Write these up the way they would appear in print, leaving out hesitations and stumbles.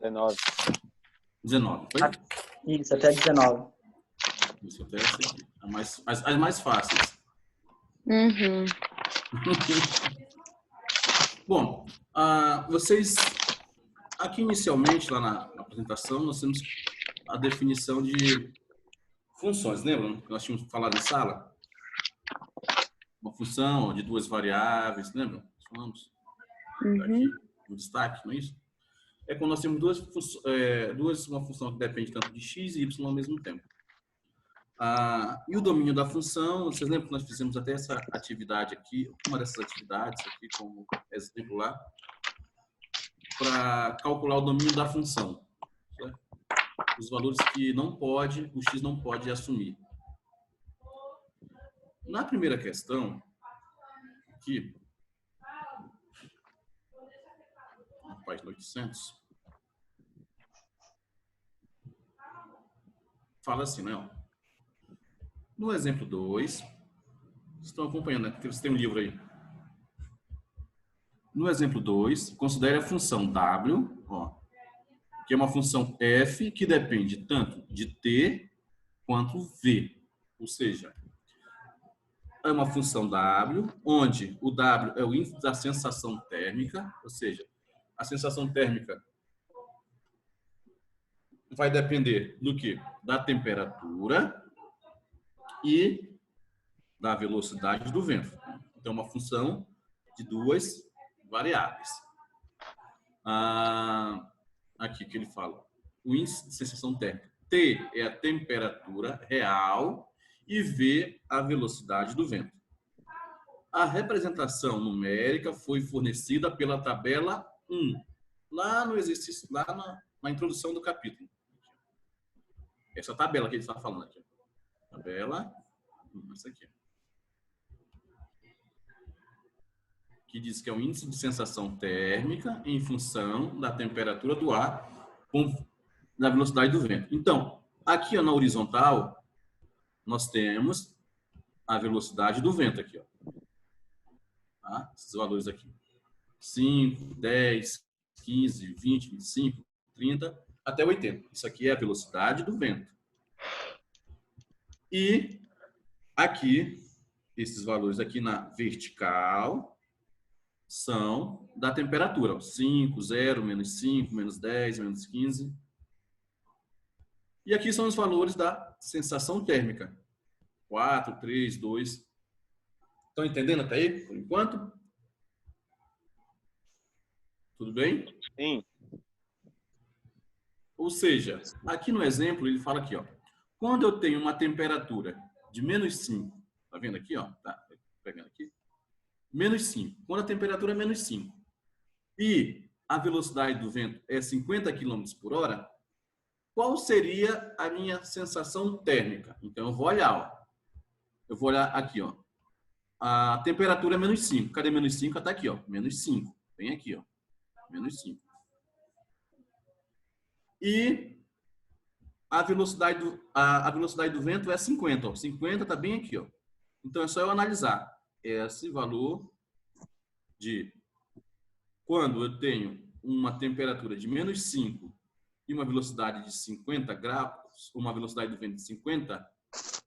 19. 19, foi? Isso, até 19. Isso, até essa aqui. As mais fáceis. Uhum. Bom, vocês... Aqui, inicialmente, lá na apresentação, nós temos a definição de funções. Lembram que nós tínhamos falado em sala? Uma função de duas variáveis, lembram? Falamos aqui no destaque, não é isso? É quando nós temos uma função que depende tanto de x e y ao mesmo tempo. E o domínio da função, vocês lembram que nós fizemos até essa atividade aqui, uma dessas atividades aqui como exemplo lá, para calcular o domínio da função. Certo? Os valores que o x não pode assumir. Na primeira questão, aqui, na página 800, fala assim, né? No exemplo 2, vocês estão acompanhando, né? Você tem um livro aí. No exemplo 2, considere a função w, que é uma função f que depende tanto de t quanto v. Ou seja, é uma função w, onde o w é o índice da sensação térmica, ou seja, a sensação térmica vai depender do quê? Da temperatura e da velocidade do vento. Então, uma função de duas variáveis. Aqui que ele fala, o índice de sensação térmica. T é a temperatura real e V a velocidade do vento. A representação numérica foi fornecida pela tabela 1, lá no exercício, lá na introdução do capítulo. Essa tabela que ele está falando aqui. Tabela, essa aqui. Que diz que é o índice de sensação térmica em função da temperatura do ar da velocidade do vento. Então, aqui na horizontal, nós temos a velocidade do vento aqui. Tá? Esses valores aqui. 5, 10, 15, 20, 25, 30, até 80. Isso aqui é a velocidade do vento. E aqui, esses valores aqui na vertical são da temperatura. 5, 0, menos 5, menos 10, menos 15. E aqui são os valores da sensação térmica. 4, 3, 2. Estão entendendo até aí, por enquanto? Tudo bem? Sim. Ou seja, aqui no exemplo, ele fala aqui, quando eu tenho uma temperatura de menos 5, tá vendo aqui, tá pegando aqui? Menos 5. Quando a temperatura é menos 5 e a velocidade do vento é 50 km por hora, qual seria a minha sensação térmica? Então, eu vou olhar, Eu vou olhar aqui, A temperatura é menos 5. Cadê menos 5? Está aqui, menos 5. Vem aqui, menos 5. E a velocidade do vento é 50. 50 está bem aqui, Então, é só eu analisar esse valor de quando eu tenho uma temperatura de menos 5 e uma velocidade de 50 graus, uma velocidade do vento de 50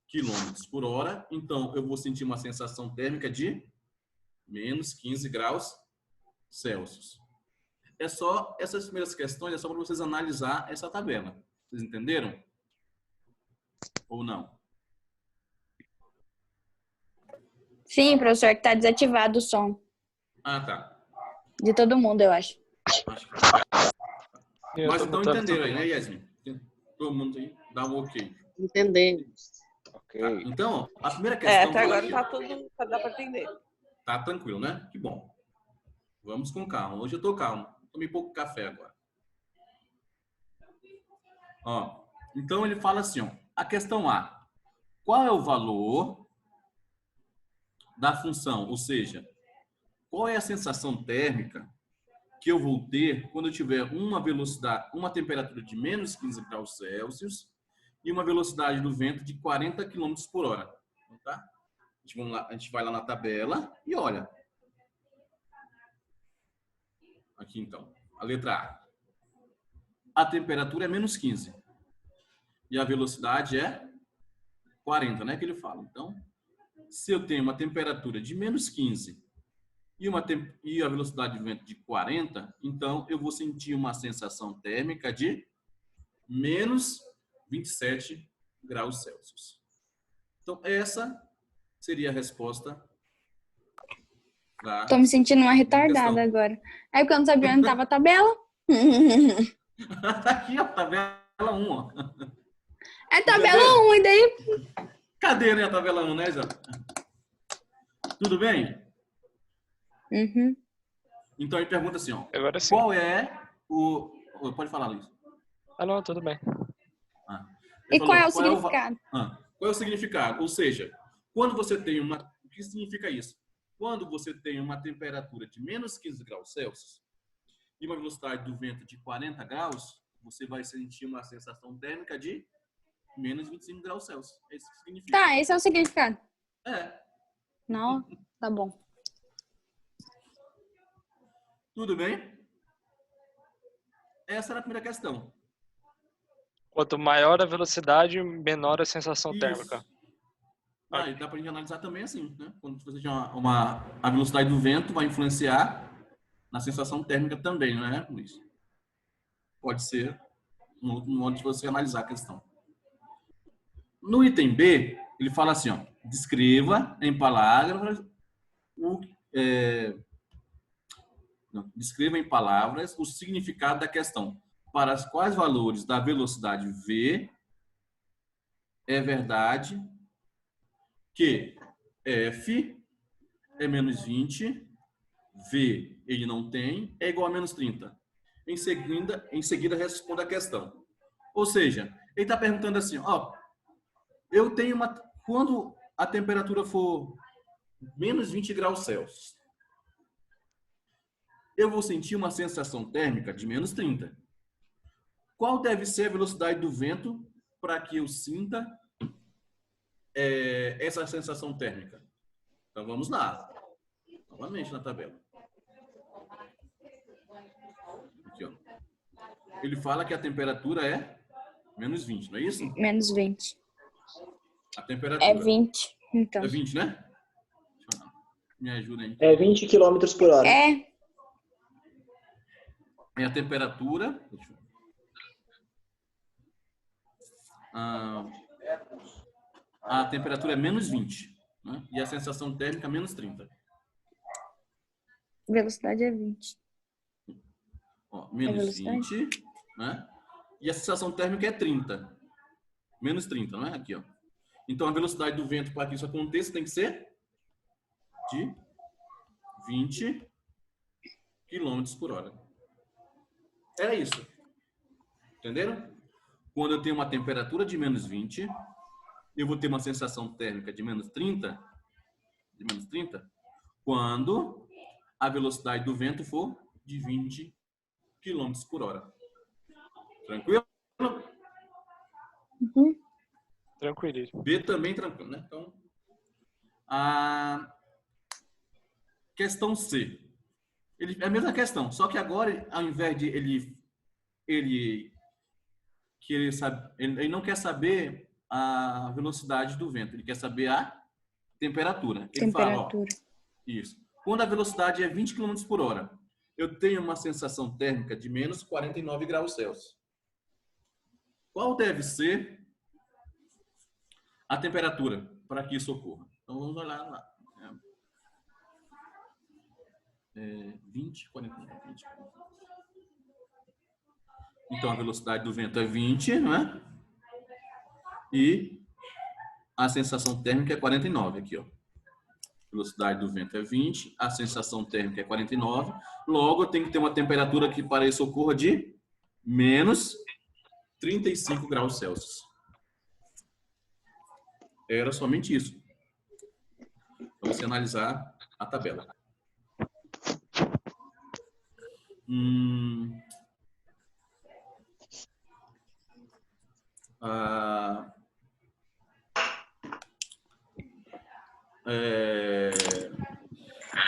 km por hora, então eu vou sentir uma sensação térmica de menos 15 graus Celsius. É só essas primeiras questões, é só para vocês analisar essa tabela. Vocês entenderam? Ou não? Sim, professor, que está desativado o som. Tá. De todo mundo, eu acho. Mas então entenderam aí, né, Yasmin? Todo mundo aí dá um ok. Entendemos. Ok. Tá. Então, a primeira questão... Até agora dá para entender. Tá tranquilo, né? Que bom. Vamos com calma. Hoje eu tô calmo. Tomei pouco café agora. Então ele fala assim, a questão A. Qual é o valor da função? Ou seja, qual é a sensação térmica que eu vou ter quando eu tiver uma temperatura de menos 15 graus Celsius e uma velocidade do vento de 40 km por hora? Tá? A gente vai lá na tabela e olha. Aqui, então. A letra A. a temperatura é menos 15 e a velocidade é 40, né, que ele fala. Então, se eu tenho uma temperatura de menos 15 e a velocidade de vento de 40, então eu vou sentir uma sensação térmica de menos 27 graus Celsius. Então, essa seria a resposta da Tô me sentindo uma questão. retardada agora. É porque eu não sabia onde tava a tabela. Tá aqui, ó, tabela 1, ó. É tabela 1, e daí? Cadê, né, a tabela 1, né, Isa? Tudo bem? Uhum. Então, ele pergunta assim, ó. Agora sim. Qual é o... Pode falar, Luiz. Ah, não, tudo bem. E Ele qual é o falou, significado? qual é o significado? Ou seja, quando você tem uma... O que significa isso? Quando você tem uma temperatura de menos 15 graus Celsius e uma velocidade do vento de 40 graus, você vai sentir uma sensação térmica de menos 25 graus Celsius. É isso que significa. Tá, esse é o significado. É. Não, tá bom. Tudo bem? Essa era a primeira questão. Quanto maior a velocidade, menor a sensação Isso. térmica. E dá pra gente analisar também assim, né? Quando você tem a velocidade do vento vai influenciar na sensação térmica também, não é, Luiz? Pode ser um outro modo de você analisar a questão. No item B, ele fala assim, ó, descreva em palavras descreva em palavras o significado da questão. Para as quais valores da velocidade v é verdade que f é menos 20, v ele não tem, é igual a menos 30. Em seguida responda a questão. Ou seja, ele está perguntando assim, ó, eu tenho quando a temperatura for menos 20 graus Celsius, eu vou sentir uma sensação térmica de menos 30. Qual deve ser a velocidade do vento para que eu sinta essa sensação térmica? Então vamos lá. Novamente na tabela. Aqui, ó. Ele fala que a temperatura é menos 20, não é isso? Menos 20. A temperatura. É 20, então. É 20, né? Me ajuda aí. É 20 km por hora. É. É a temperatura. A temperatura é menos 20, né? E a sensação térmica é menos 30. Velocidade é 20. Ó, menos 20, né? E a sensação térmica é 30. Menos 30, não é? Aqui, ó. Então, a velocidade do vento para que isso aconteça tem que ser de 20 km por hora. Era isso. Entenderam? Quando eu tenho uma temperatura de menos 20, eu vou ter uma sensação térmica de menos 30, quando a velocidade do vento for de 20 km por hora. Tranquilo? Uhum. Tranquilíssimo. B também tranquilo, né? Então, a questão C. É a mesma questão, só que agora, ao invés de ele não quer saber a velocidade do vento, ele quer saber a temperatura. Ele fala, ó, isso. Quando a velocidade é 20 km por hora, eu tenho uma sensação térmica de menos 49 graus Celsius. Qual deve ser a temperatura para que isso ocorra? Então, vamos olhar lá. 20, 49, 20. Então, a velocidade do vento é 20, não é? E a sensação térmica é 49, aqui, ó. A velocidade do vento é 20, a sensação térmica é 49. Logo, eu tenho que ter uma temperatura que para isso ocorra de menos 35 graus Celsius. Era somente isso. Para você analisar a tabela.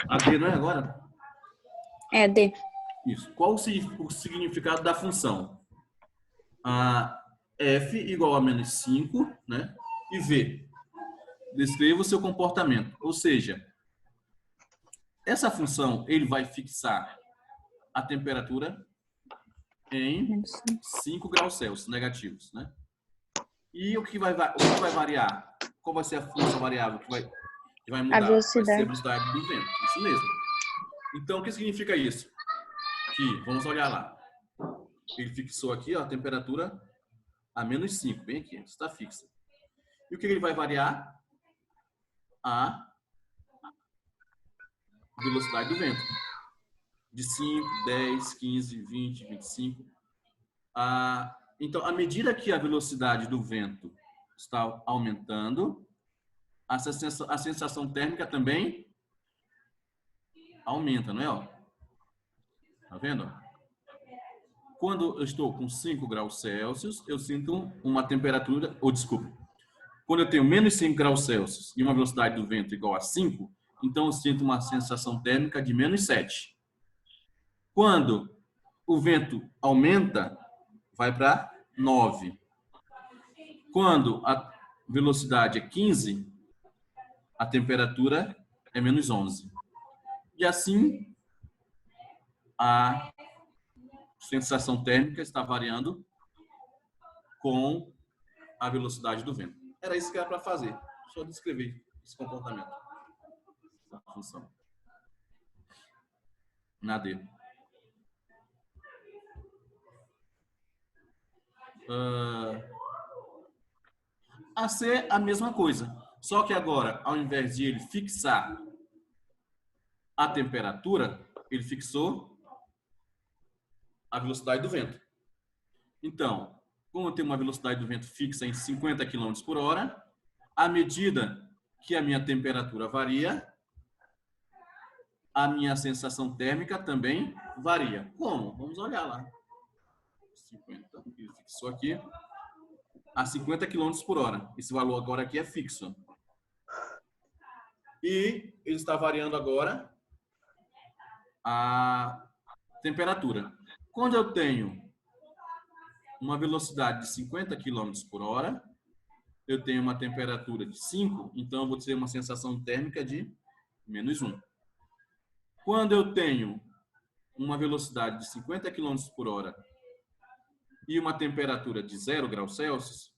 A D, não é agora? É D. Isso. Qual o significado da função? F igual a menos 5, né? E V, descreva o seu comportamento. Ou seja, essa função, ele vai fixar a temperatura em 5 graus Celsius negativos, né? E o que vai variar? Qual vai ser a função variável que vai mudar? A velocidade. Vai ser a velocidade do vento. Isso mesmo. Então, o que significa isso? Que, vamos olhar lá. Ele fixou aqui, ó, a temperatura a menos 5, bem aqui, está fixa. E o que ele vai variar? A velocidade do vento. De 5, 10, 15, 20, 25. Então, à medida que a velocidade do vento está aumentando, a sensação térmica também aumenta, não é? Ó? Tá vendo? Quando eu estou com 5 graus Celsius, eu sinto uma temperatura, quando eu tenho menos 5 graus Celsius e uma velocidade do vento igual a 5, então eu sinto uma sensação térmica de menos 7. Quando o vento aumenta, vai para 9. Quando a velocidade é 15, a temperatura é menos 11. E assim, a sensação térmica está variando com a velocidade do vento. Era isso que era para fazer. Só descrever esse comportamento. A função. Na D. A C, a mesma coisa. Só que agora, ao invés de ele fixar a temperatura, ele fixou a velocidade do vento. Então, como eu tenho uma velocidade do vento fixa em 50 km por hora, à medida que a minha temperatura varia, a minha sensação térmica também varia. Como? Vamos olhar lá. 50, ele fixou aqui a 50 km por hora. Esse valor agora aqui é fixo. E ele está variando agora a temperatura. Quando eu tenho uma velocidade de 50 km por hora, eu tenho uma temperatura de 5, então eu vou ter uma sensação térmica de menos 1. Quando eu tenho uma velocidade de 50 km por hora e uma temperatura de 0 graus Celsius,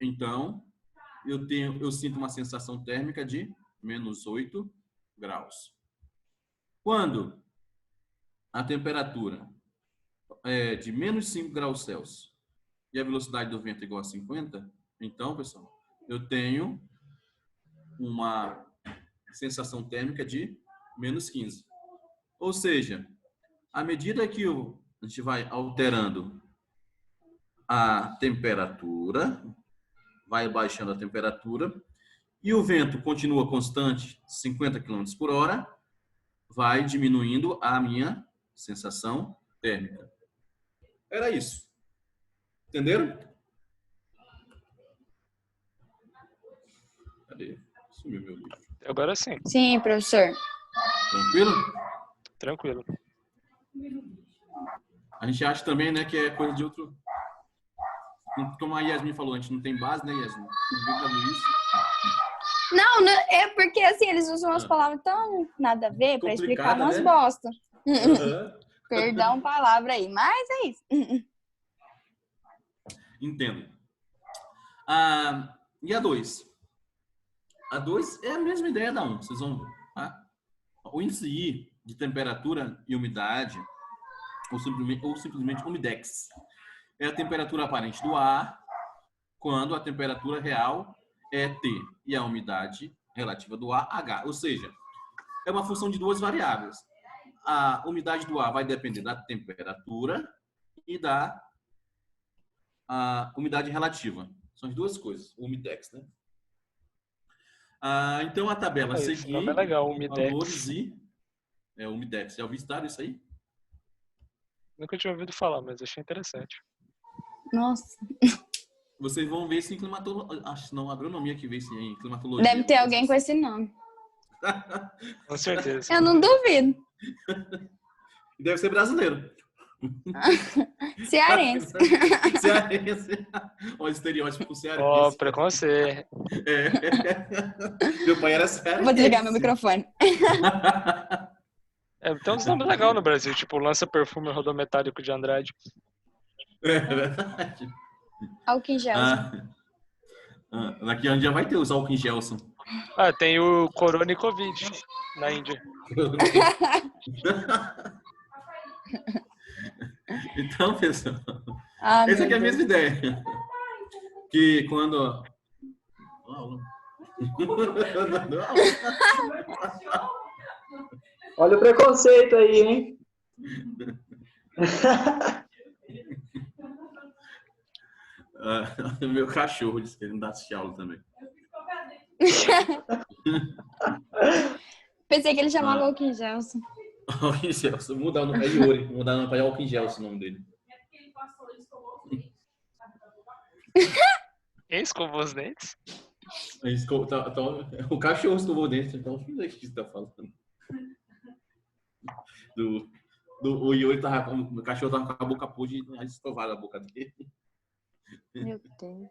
então eu sinto uma sensação térmica de menos 8 graus. Quando a temperatura é de menos 5 graus Celsius e a velocidade do vento é igual a 50, então, pessoal, eu tenho uma sensação térmica de menos 15. Ou seja, à medida que a gente vai alterando a temperatura, vai baixando a temperatura, e o vento continua constante, 50 km por hora, vai diminuindo a minha sensação térmica. Era isso. Entenderam? Cadê? Sumiu meu livro. Agora sim. Sim, professor. Tranquilo? Tranquilo. A gente acha também, né, que é coisa de outro... Como a Yasmin falou, a gente não tem base, né, Yasmin? Não vê isso. Não, é porque assim, eles usam umas palavras tão nada a ver para explicar umas bosta. Perdão, palavra aí, mas é isso. Entendo. E a 2? A 2 é a mesma ideia da 1. Vocês vão ver. Tá? O índice I de temperatura e umidade, ou simplesmente umidex, é a temperatura aparente do ar quando a temperatura real é T e a umidade relativa do ar, H. Ou seja, é uma função de duas variáveis. A umidade do ar vai depender da temperatura e da umidade relativa. São as duas coisas, o umidex, né? Então, a tabela seguinte, é legal, umidex. Valores e... umidex. Já ouviram isso aí? Nunca tinha ouvido falar, mas achei interessante. Nossa. Vocês vão ver isso em climatologia. Acho não, agronomia que vê isso em climatologia. Deve ter alguém com esse nome. Com certeza. Eu não duvido. Deve ser brasileiro. Cearense. Cearense. Olha o estereótipo cearense. Ó, preconceito. Meu pai era cearense. Vou desligar meu microfone. Tem uns nomes legais no Brasil, tipo Lança Perfume Rodometálico de Andrade. É verdade. Álcool em gel. Daqui a um dia vai ter os álcool em gelson. Tem o Corona e Covid na Índia. Então, pessoal, Ah, essa aqui é a meu mesma ideia. Que quando... Olha o preconceito aí, hein? Meu cachorro disse que ele não dá aula também. Pensei que ele chamava álcool em gel. Álcool em gelson. Mudar o nome é Yuri. Mudar o nome para álcool em gelson, o nome dele. Quem escovou os dentes? O cachorro escovou o dente, então não sei o que você tá falando. O Yuri tava, o cachorro tava com a boca podre e escovaram a boca dele. Meu Deus.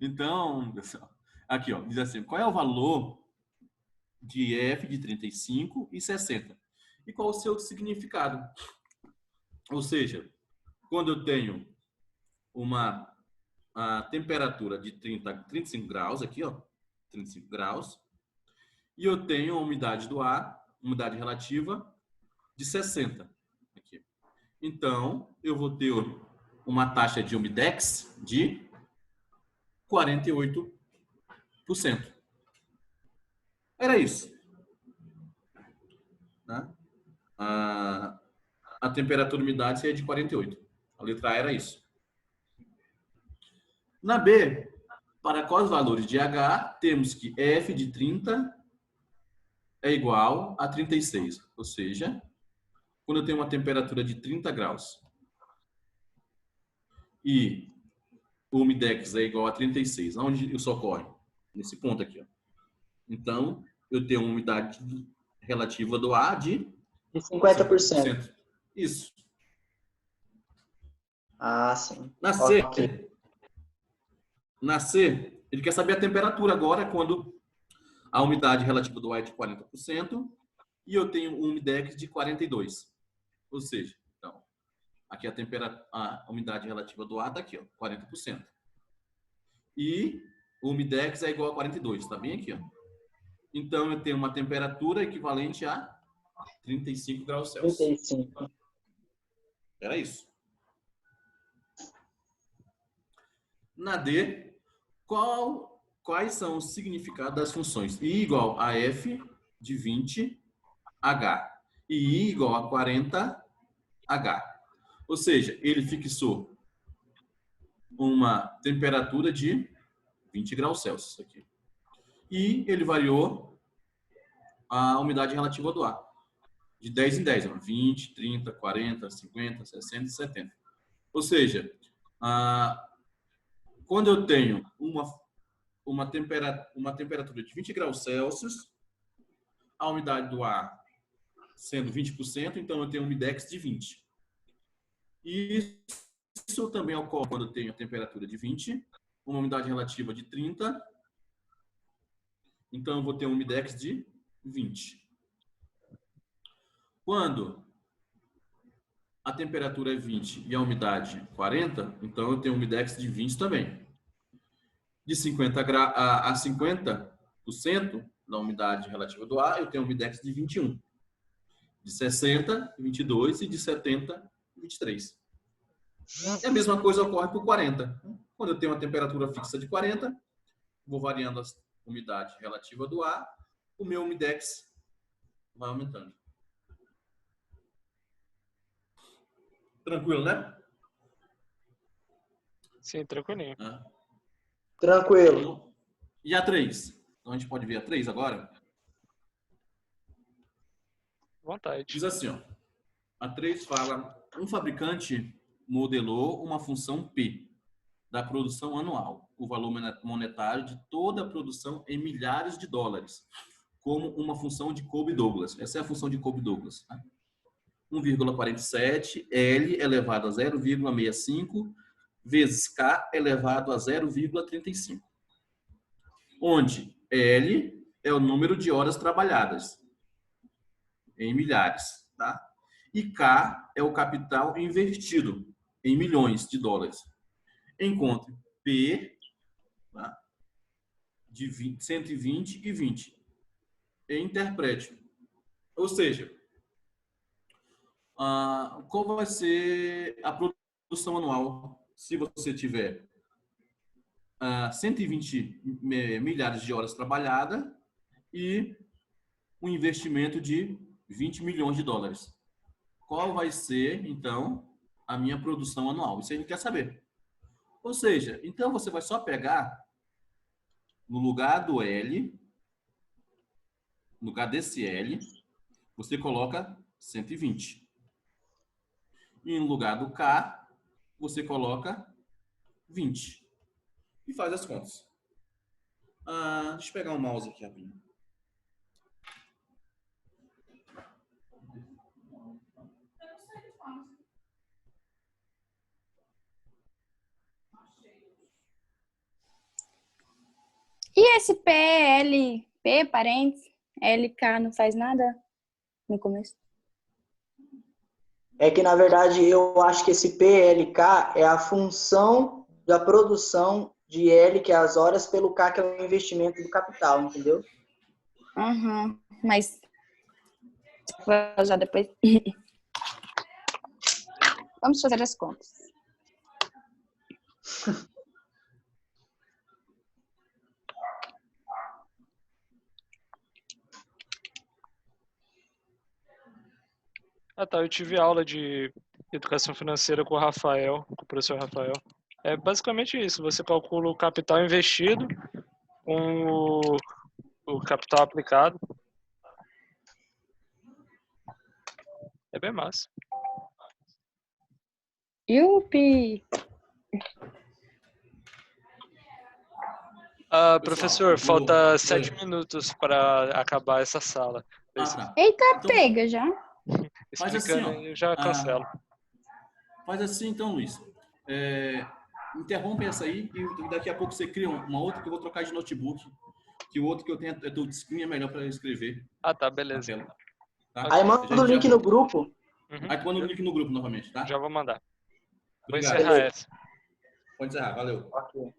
Então, pessoal, aqui, ó, diz assim, qual é o valor de f de 35 e 60? E qual o seu significado? Ou seja, quando eu tenho a temperatura de 35 graus, aqui, ó, 35 graus, e eu tenho a umidade do ar, umidade relativa, de 60. Aqui. Então, eu vou ter uma taxa de umidex de 48%. Era isso. Né? A temperatura e umidade seria de 48%. A letra A era isso. Na B, para quais valores de H, temos que F de 30 é igual a 36. Ou seja, quando eu tenho uma temperatura de 30 graus e o umidex é igual a 36, onde isso ocorre? Nesse ponto aqui. Ó. Então, eu tenho uma umidade relativa do ar de 50%. Isso. Ah, sim. Na C, Ok. ele quer saber a temperatura agora quando a umidade relativa do ar é de 40% e eu tenho um umidex de 42%. Ou seja, então, aqui a umidade relativa do ar está aqui, ó, 40%. E o umidex é igual a 42%, está bem aqui, ó. Então, eu tenho uma temperatura equivalente a 35 graus Celsius. 35. Era isso. Na D, quais são os significados das funções? I igual a F de 20H e I igual a 40H. Ou seja, ele fixou uma temperatura de 20 graus Celsius aqui. E ele variou a umidade relativa do ar. De 10 em 10, 20, 30, 40, 50, 60 e 70. Ou seja, quando eu tenho uma temperatura de 20 graus Celsius, a umidade do ar sendo 20%, então eu tenho um umidex de 20. E isso também ocorre quando eu tenho a temperatura de 20, uma umidade relativa de 30, então eu vou ter um umidex de 20. Quando a temperatura é 20 e a umidade 40, então eu tenho um umidex de 20 também. De 50 a 50% da umidade relativa do ar, eu tenho um umidex de 21. De 60, 22 e de 70, 23. E a mesma coisa ocorre por 40. Quando eu tenho uma temperatura fixa de 40, vou variando a umidade relativa do ar, o meu umidex vai aumentando. Tranquilo, né? Sim, tranquilinho. Tranquilo. E a 3? Então a gente pode ver a 3 agora? Vontade. Diz assim, ó. A 3 fala, um fabricante modelou uma função P da produção anual, o valor monetário de toda a produção em milhares de dólares, como uma função de Kolbe-Douglas. Essa é a função de Kolbe-Douglas. Tá? 1,47 L elevado a 0,65 vezes K elevado a 0,35. Onde L é o número de horas trabalhadas em milhares, tá? E K é o capital investido em milhões de dólares. Encontre P, tá? De 120 e 20. E interprete. Ou seja, qual vai ser a produção anual se você tiver 120 milhares de horas trabalhadas e um investimento de 20 milhões de dólares. Qual vai ser, então, a minha produção anual? Isso a gente quer saber. Ou seja, então você vai só pegar no lugar do L, no lugar desse L, você coloca 120. E no lugar do K, você coloca 20. E faz as contas. Deixa eu pegar o mouse aqui rapidinho. E esse PL, P, parênteses, LK não faz nada no começo? É que, na verdade, eu acho que esse PLK é a função da produção de L, que é as horas, pelo K, que é o investimento do capital, entendeu? Uhum. Mas vou usar depois. Vamos fazer as contas. Tá. Eu tive aula de educação financeira com o Rafael, com o professor Rafael. É basicamente isso. Você calcula o capital investido com o capital aplicado. É bem massa. Yupi! Professor, falta 7 minutos para acabar essa sala. Tá. Eita, Então, pega já. Faz assim, Explicando, eu já cancelo. Faz assim, então, Luiz. Interrompe essa aí e daqui a pouco você cria uma outra que eu vou trocar de notebook. Que o outro que eu tenho é do screen, é melhor para escrever. Tá, beleza. Tá? Aí manda o link no grupo. Uhum. Aí tu manda o link no grupo novamente, tá? Já vou mandar. Vou Obrigado. encerrar essa. Pode encerrar, valeu. Ok.